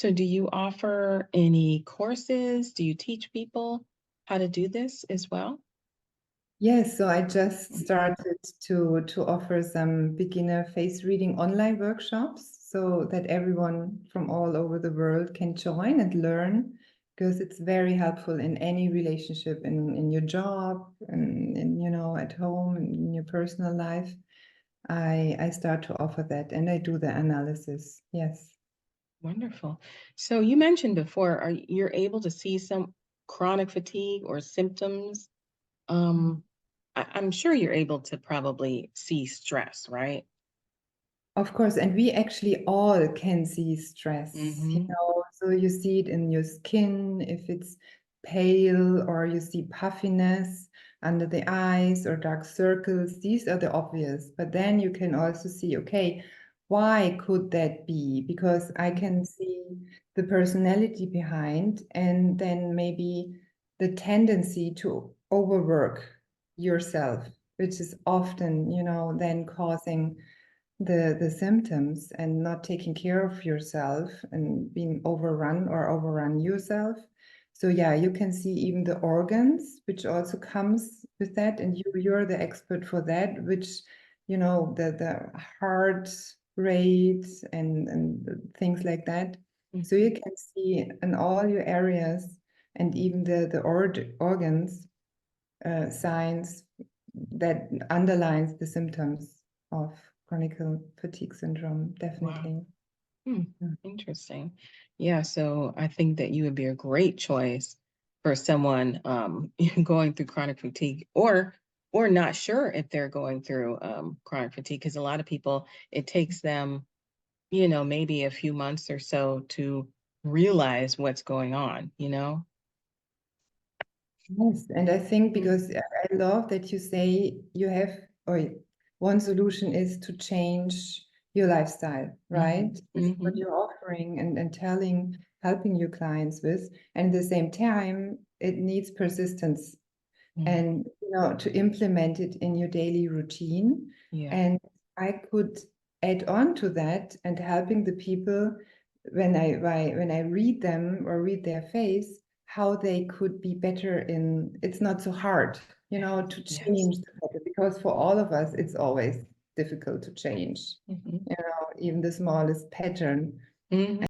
So do you offer any courses? Do you teach people how to do this as well? Yes, so I just started to offer some beginner face reading online workshops so that everyone from all over the world can join and learn, because it's very helpful in any relationship, in your job and at home and in your personal life. I start to offer that and I do the analysis. Yes. Wonderful. So you mentioned before, are you're able to see some chronic fatigue or symptoms? I'm sure you're able to probably see stress, right? Of course, and we actually all can see stress, Mm-hmm. so you see it in your skin, if it's pale, or you see puffiness under the eyes or dark circles. These are the obvious, but then you can also see, okay, why could that be? Because I can see the personality behind, and then maybe the tendency to overwork yourself, which is often, then causing the symptoms, and not taking care of yourself and being overrun or overrun yourself. So yeah, you can see even the organs, which also comes with that, and you're the expert for that, which the heart rate and things like that. So you can see in all your areas, and even the organs, signs that underlines the symptoms of chronic fatigue syndrome, Wow. definitely. Hmm. Mm. Interesting. Yeah, so I think that you would be a great choice for someone going through chronic fatigue or not sure if they're going through chronic fatigue, because a lot of people, it takes them, maybe a few months or so to realize what's going on, you know? Yes, and I think, because I love that you say you have, or one solution is to change your lifestyle, right? This is what Mm-hmm. you're offering and telling, helping your clients with. And at the same time, it needs persistence and to implement it in your daily routine. Yeah. And I could add on to that, and helping the people when I read them or read their face, how they could be better in, it's not so hard, to Yes. change the pattern, because for all of us it's always difficult to change, Mm-hmm. even the smallest pattern. Mm-hmm.